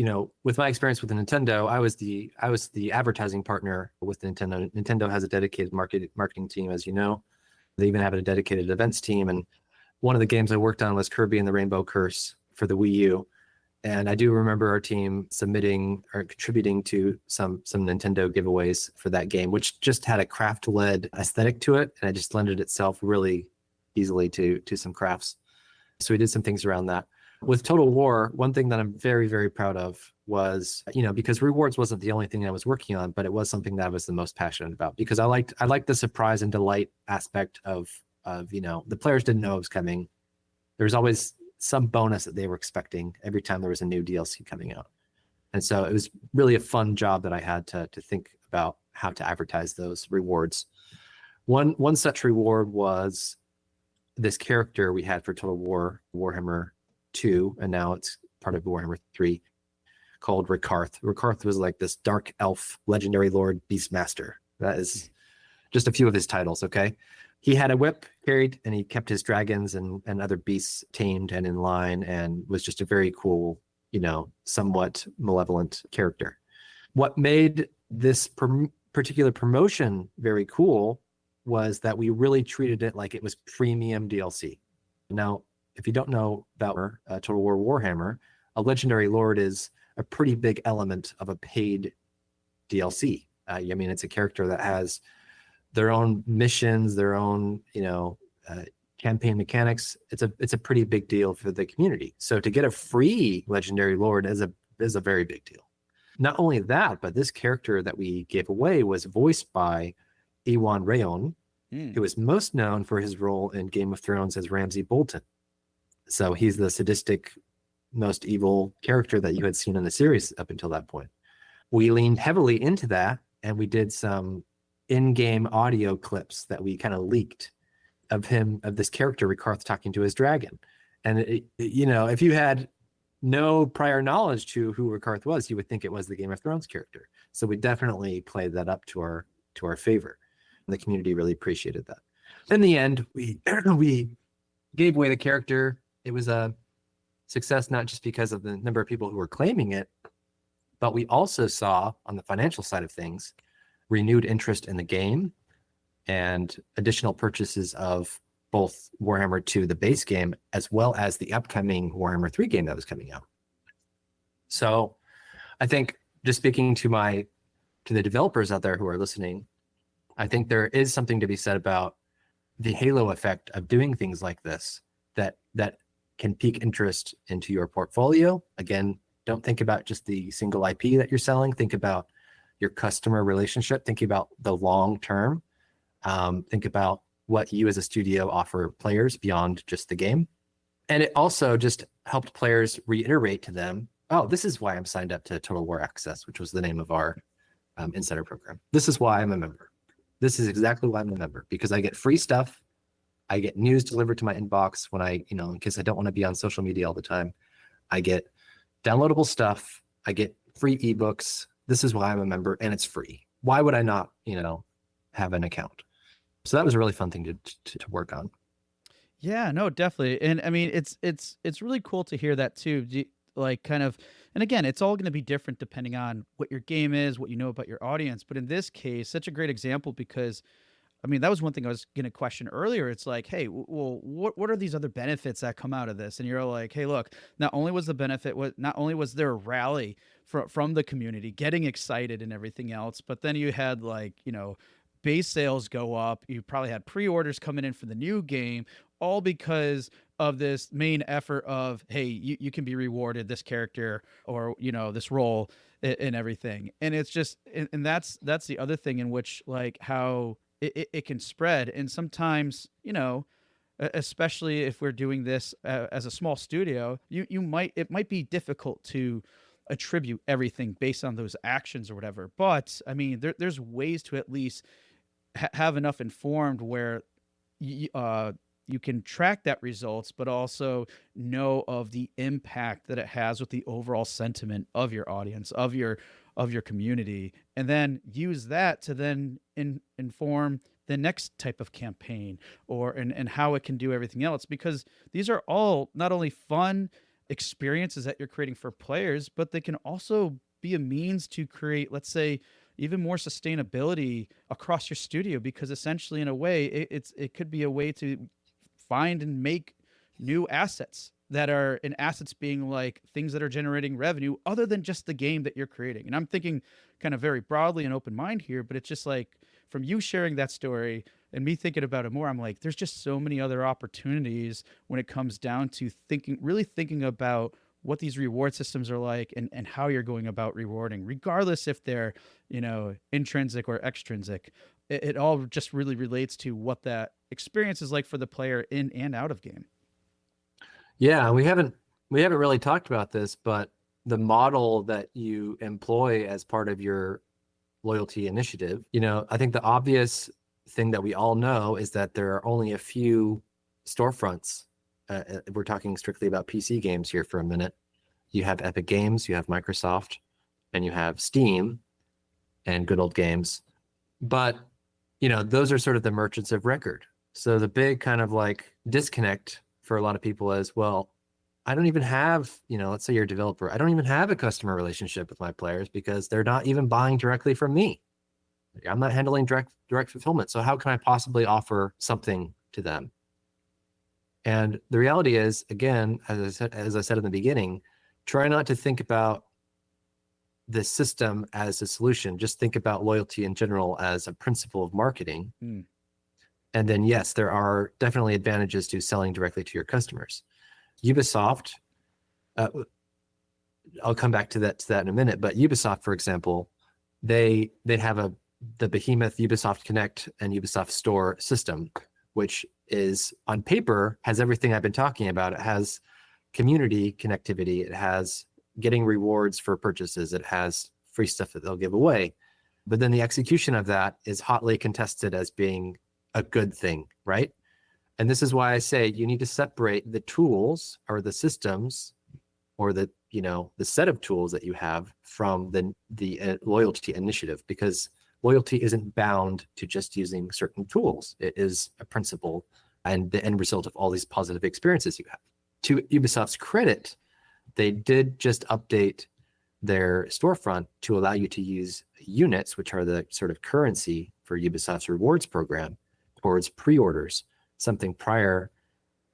with my experience with Nintendo, I was the advertising partner with Nintendo. Nintendo has a dedicated marketing team, as you know. They even have a dedicated events team, and one of the games I worked on was Kirby and the Rainbow Curse for the Wii U. And I do remember our team submitting or contributing to some Nintendo giveaways for that game, which just had a craft-led aesthetic to it, and it just lended itself really easily to some crafts. So we did some things around that. With Total War, one thing that I'm very, very proud of was, because rewards wasn't the only thing I was working on, but it was something that I was the most passionate about, because I liked the surprise and delight aspect of the players didn't know it was coming. There was always some bonus that they were expecting every time there was a new DLC coming out. And so it was really a fun job that I had to think about how to advertise those rewards. One such reward was this character we had for Total War, Warhammer 2, and now it's part of Warhammer 3, called Rakarth. Rakarth was like this dark elf, legendary lord, beastmaster. That is just a few of his titles, okay? He had a whip carried, and he kept his dragons and other beasts tamed and in line, and was just a very cool, somewhat malevolent character. What made this particular promotion very cool was that we really treated it like it was premium DLC. Now, if you don't know about Total War Warhammer, a legendary lord is a pretty big element of a paid DLC. It's a character that has their own missions, their own, campaign mechanics. It's a pretty big deal for the community. So to get a free legendary lord is a very big deal. Not only that, but this character that we gave away was voiced by Iwan Rayon, who is most known for his role in Game of Thrones as Ramsay Bolton. So he's the sadistic, most evil character that you had seen in the series up until that point. We leaned heavily into that, and we did some in-game audio clips that we kind of leaked of this character, Rakarth, talking to his dragon. And, if you had no prior knowledge to who Rakarth was, you would think it was the Game of Thrones character. So we definitely played that up to our favor. And the community really appreciated that. In the end, we gave away the character. It was a success, not just because of the number of people who were claiming it, but we also saw, on the financial side of things, renewed interest in the game and additional purchases of both Warhammer 2, the base game, as well as the upcoming Warhammer 3 game that was coming out. So I think, just speaking to the developers out there who are listening, I think there is something to be said about the halo effect of doing things like this that can pique interest into your portfolio. Again, don't think about just the single IP that you're selling. Think about your customer relationship. Think about the long term. Think about what you as a studio offer players beyond just the game. And it also just helped players reiterate to them, oh, this is why I'm signed up to Total War Access, which was the name of our insider program. This is why I'm a member. This is exactly why I'm a member, because I get free stuff. I get news delivered to my inbox when in case I don't want to be on social media all the time. I get downloadable stuff. I get free ebooks. This is why I'm a member, and it's free. Why would I not, have an account? So that was a really fun thing to work on. Yeah, no, definitely. And I mean, it's really cool to hear that too. Like kind of, and again, it's all going to be different depending on what your game is, what you know about your audience. But in this case, such a great example because I mean, that was one thing I was going to question earlier. It's like, hey, well, what are these other benefits that come out of this? And you're like, hey, look, not only was the benefit, not only was there a rally from the community getting excited and everything else, but then you had like, base sales go up. You probably had pre-orders coming in for the new game, all because of this main effort of, hey, you can be rewarded this character or, this role and everything. And it's just, and that's the other thing in which like how it can spread. And sometimes, especially if we're doing this as a small studio, it might be difficult to attribute everything based on those actions or whatever. But I mean, there's ways to at least have enough informed where you can track that results, but also know of the impact that it has with the overall sentiment of your audience, of your community, and then use that to then inform the next type of campaign and how it can do everything else. Because these are all not only fun experiences that you're creating for players, but they can also be a means to create, let's say, even more sustainability across your studio. Because essentially, in a way, it could be a way to find and make new assets that are in assets being like things that are generating revenue other than just the game that you're creating. And I'm thinking kind of very broadly and open mind here, but it's just like from you sharing that story and me thinking about it more, I'm like, there's just so many other opportunities when it comes down to really thinking about what these reward systems are like and how you're going about rewarding, regardless if they're, intrinsic or extrinsic. It all just really relates to what that experience is like for the player in and out of game. Yeah, we haven't really talked about this, but the model that you employ as part of your loyalty initiative, I think the obvious thing that we all know is that there are only a few storefronts. We're talking strictly about PC games here for a minute. You have Epic Games, you have Microsoft, and you have Steam and Good Old Games. But, those are sort of the merchants of record. So the big kind of like disconnect for a lot of people is, well, I don't even have, let's say you're a developer, I don't even have a customer relationship with my players because they're not even buying directly from me. I'm not handling direct fulfillment. So how can I possibly offer something to them? And the reality is, again, as I said in the beginning, try not to think about the system as a solution. Just think about loyalty in general as a principle of marketing. Mm. And then, yes, there are definitely advantages to selling directly to your customers. Ubisoft, I'll come back to that in a minute, but Ubisoft, for example, they have the behemoth Ubisoft Connect and Ubisoft Store system, which is on paper has everything I've been talking about. It has community connectivity. It has getting rewards for purchases. It has free stuff that they'll give away. But then the execution of that is hotly contested as being a good thing, right? And this is why I say you need to separate the tools or the systems or the set of tools that you have from the loyalty initiative, because loyalty isn't bound to just using certain tools. It is a principle and the end result of all these positive experiences you have. To Ubisoft's credit, they did just update their storefront to allow you to use units, which are the sort of currency for Ubisoft's rewards program, towards pre-orders, something prior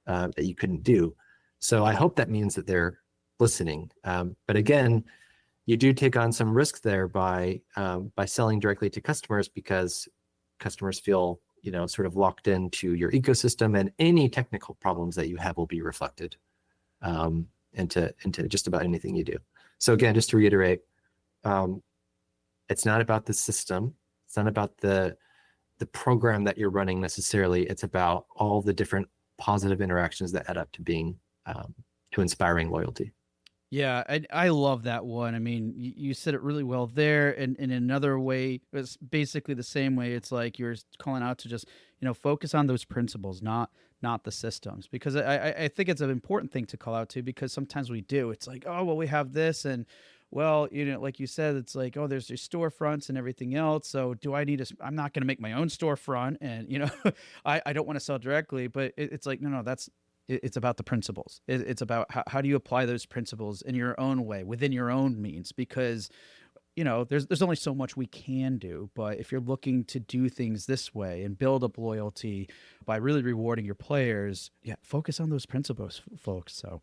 that you couldn't do. So I hope that means that they're listening. But again, you do take on some risk there by selling directly to customers, because customers feel sort of locked into your ecosystem, and any technical problems that you have will be reflected into just about anything you do. So again, just to reiterate, it's not about the system. It's not about the the program that you're running necessarily. It's about all the different positive interactions that add up to being to inspiring loyalty. Yeah, I love that one. I mean, you said it really well there. And in another way, it's basically the same way. It's like you're calling out to just, focus on those principles, not the systems. Because I think it's an important thing to call out to, because sometimes we do. It's like, oh, well, we have this, and well, like you said, it's like, oh, there's these storefronts and everything else. So do I need to? I'm not going to make my own storefront, and I don't want to sell directly. But it's like, no, it's about the principles. It's about how do you apply those principles in your own way, within your own means, because there's only so much we can do. But if you're looking to do things this way and build up loyalty by really rewarding your players, yeah, focus on those principles, folks. So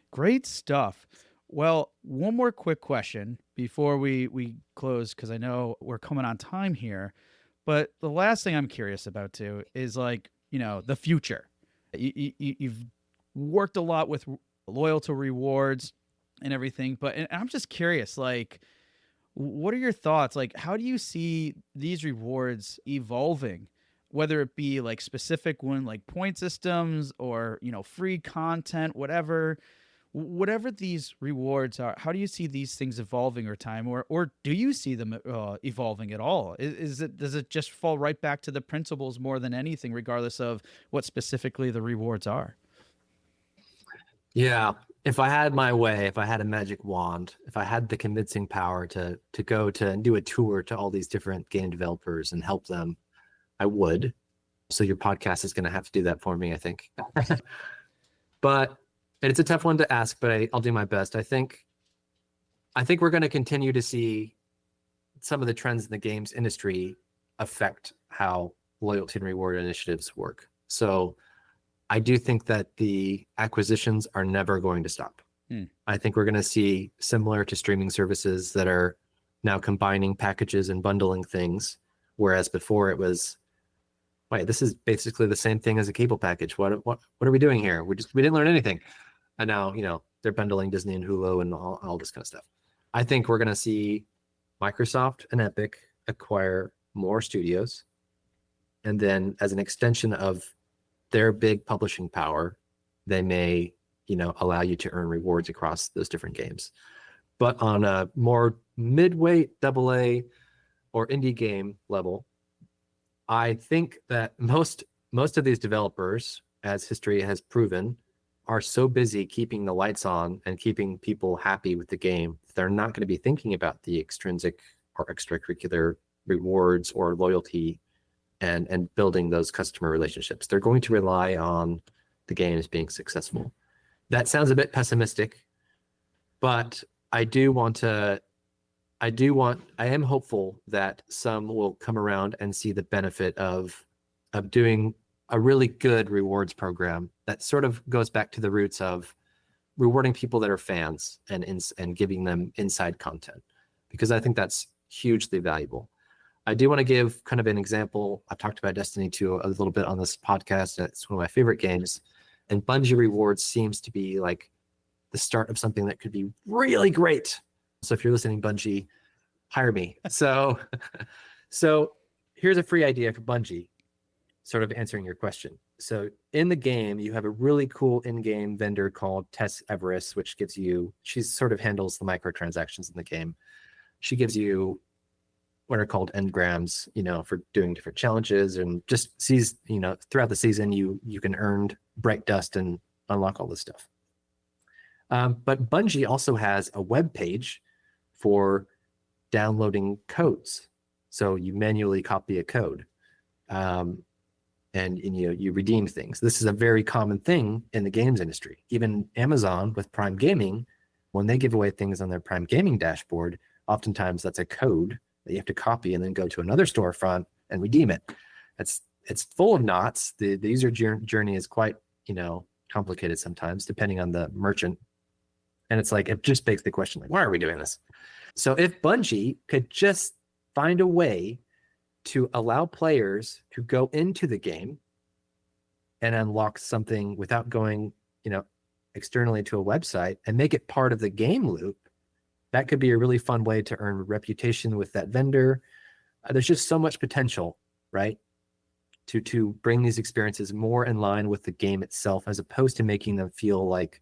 great stuff. Well, one more quick question before we close, because I know we're coming on time here. But the last thing I'm curious about too is, like, the future. You've worked a lot with loyalty rewards and everything, but and I'm just curious, like, what are your thoughts? Like, how do you see these rewards evolving? Whether it be like specific one, like point systems, or free content, whatever these rewards are, how do you see these things evolving over time, or do you see them evolving at all? Does it just fall right back to the principles more than anything, regardless of what specifically the rewards are? Yeah, if I had my way, if I had a magic wand, if I had the convincing power to go to and do a tour to all these different game developers and help them, I would. So your podcast is going to have to do that for me, I think. But and it's a tough one to ask, but I'll do my best. I think we're going to continue to see some of the trends in the games industry affect how loyalty and reward initiatives work. So I do think that the acquisitions are never going to stop. I think we're going to see, similar to streaming services that are now combining packages and bundling things, whereas before it was, wait, this is basically the same thing as a cable package. What are we doing here? We didn't learn anything. And now, they're bundling Disney and Hulu and all this kind of stuff. I think we're going to see Microsoft and Epic acquire more studios. And then as an extension of their big publishing power, they may, allow you to earn rewards across those different games. But on a more mid-weight AA or indie game level, I think that most of these developers, as history has proven, are so busy keeping the lights on and keeping people happy with the game, they're not going to be thinking about the extrinsic or extracurricular rewards or loyalty and building those customer relationships. They're going to rely on the games being successful. That sounds a bit pessimistic, but I am hopeful that some will come around and see the benefit of doing a really good rewards program that sort of goes back to the roots of rewarding people that are fans and giving them inside content, because I think that's hugely valuable. I do want to give kind of an example. I've talked about Destiny 2 a little bit on this podcast. It's one of my favorite games, and Bungie Rewards seems to be like the start of something that could be really great. So if you're listening, Bungie, hire me. So here's a free idea for Bungie, sort of answering your question. So in the game, you have a really cool in-game vendor called Tess Everest, which gives you, she sort of handles the microtransactions in the game. She gives you what are called engrams, for doing different challenges, and just sees, throughout the season, you can earn bright dust and unlock all this stuff. But Bungie also has a web page for downloading codes. So you manually copy a code, and you redeem things. This is a very common thing in the games industry. Even Amazon with Prime Gaming, when they give away things on their Prime Gaming dashboard, oftentimes that's a code that you have to copy and then go to another storefront and redeem it. It's full of knots. The user journey is quite, complicated sometimes, depending on the merchant. And it's like, it just begs the question, like, why are we doing this? So if Bungie could just find a way to allow players to go into the game and unlock something without going, externally to a website, and make it part of the game loop, that could be a really fun way to earn reputation with that vendor. There's just so much potential right? To bring these experiences more in line with the game itself, as opposed to making them feel like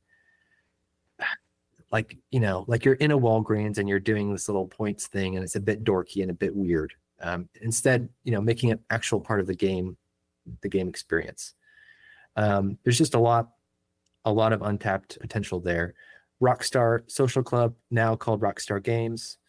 like you're in a Walgreens and you're doing this little points thing and it's a bit dorky and a bit weird. Instead, making it actual part of the game experience. There's just a lot of untapped potential there. Rockstar Social Club, now called Rockstar Games.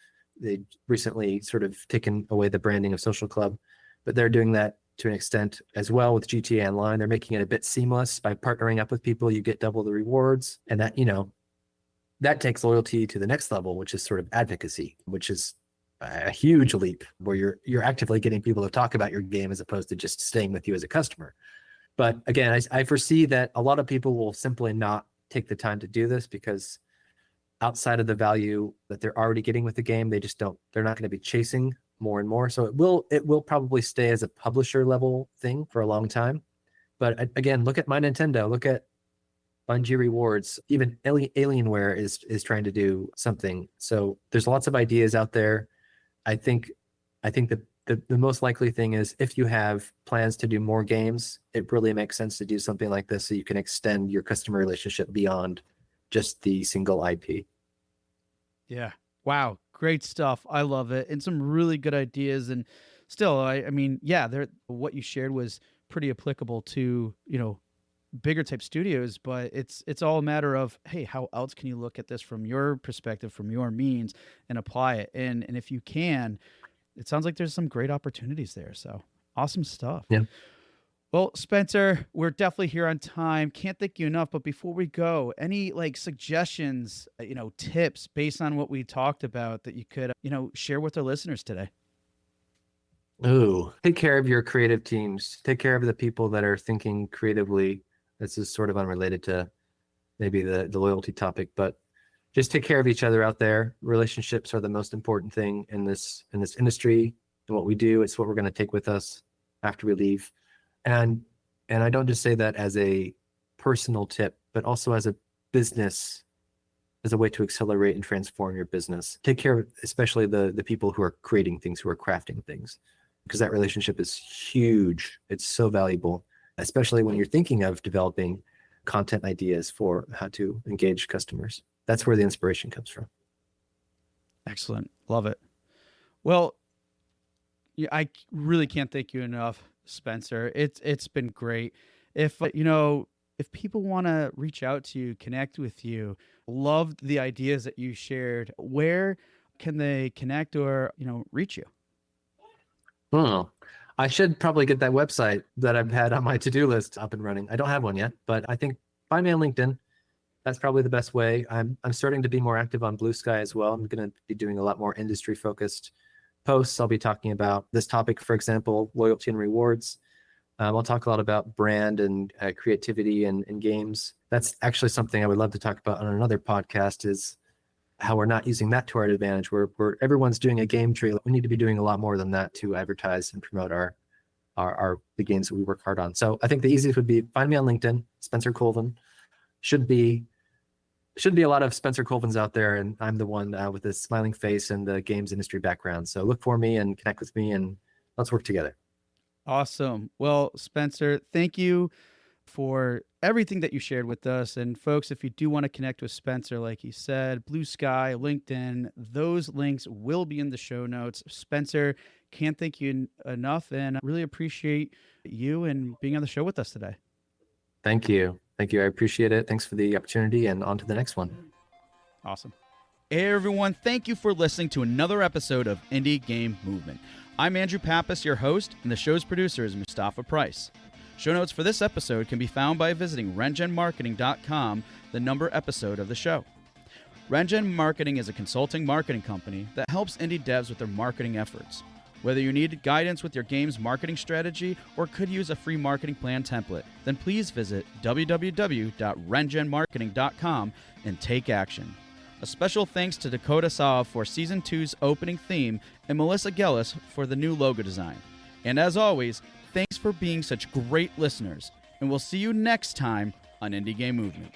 They recently sort of taken away the branding of Social Club, but they're doing that to an extent as well with GTA Online. They're making it a bit seamless by partnering up with people. You get double the rewards, and that takes loyalty to the next level, which is sort of advocacy, which is a huge leap where you're actively getting people to talk about your game as opposed to just staying with you as a customer. But again, I foresee that a lot of people will simply not take the time to do this because outside of the value that they're already getting with the game, they're not going to be chasing more and more. So it will probably stay as a publisher level thing for a long time. But again, look at My Nintendo, look at Bungie Rewards, even Alienware is trying to do something. So there's lots of ideas out there. I think that the most likely thing is if you have plans to do more games, it really makes sense to do something like this so you can extend your customer relationship beyond just the single IP. Yeah. Wow. Great stuff. I love it. And some really good ideas. And still, I mean, yeah, what you shared was pretty applicable to, bigger type studios, but it's all a matter of, hey, how else can you look at this from your perspective, from your means, and apply it? And if you can, it sounds like there's some great opportunities there. So awesome stuff. Yeah. Well, Spencer, we're definitely here on time. Can't thank you enough. But before we go, any suggestions, tips based on what we talked about that you could, share with our listeners today? Ooh, take care of your creative teams. Take care of the people that are thinking creatively. This is sort of unrelated to maybe the loyalty topic, but just take care of each other out there. Relationships are the most important thing in this industry and what we do. It's what we're going to take with us after we leave. And I don't just say that as a personal tip, but also as a business, as a way to accelerate and transform your business. Take care of especially the people who are creating things, who are crafting things, because that relationship is huge. It's so valuable, especially when you're thinking of developing content ideas for how to engage customers. That's where the inspiration comes from. Excellent. Love it. Well, I really can't thank you enough, Spencer. It's been great. If if people want to reach out to you, connect with you, loved the ideas that you shared, where can they connect or reach you? Oh, I should probably get that website that I've had on my to-do list up and running. I don't have one yet, but I think find me on LinkedIn. That's probably the best way. I'm starting to be more active on Blue Sky as well. I'm going to be doing a lot more industry-focused posts. I'll be talking about this topic, for example, loyalty and rewards. I'll talk a lot about brand and creativity and games. That's actually something I would love to talk about on another podcast, is how we're not using that to our advantage. Where everyone's doing a game tree. We need to be doing a lot more than that to advertise and promote the games that we work hard on. So I think the easiest would be find me on LinkedIn, Spencer Colvin. Should be a lot of Spencer Colvins out there, and I'm the one with the smiling face and the games industry background. So look for me and connect with me, and let's work together. Awesome. Well, Spencer, thank you for everything that you shared with us. And folks, if you do want to connect with Spencer, like he said, Blue Sky, LinkedIn, those links will be in the show notes. Spencer, can't thank you enough, and really appreciate you and being on the show with us today. Thank you. Thank you. I appreciate it. Thanks for the opportunity, and on to the next one. Awesome. Hey, everyone. Thank you for listening to another episode of Indie Game Movement. I'm Andrew Pappas, your host, and the show's producer is Mustafa Price. Show notes for this episode can be found by visiting rengenmarketing.com, the number episode of the show. Rengen Marketing is a consulting marketing company that helps indie devs with their marketing efforts. Whether you need guidance with your game's marketing strategy or could use a free marketing plan template, then please visit www.rengenmarketing.com and take action. A special thanks to Dakota Saw for Season 2's opening theme and Melissa Gellis for the new logo design. And as always, thanks for being such great listeners, and we'll see you next time on Indie Game Movement.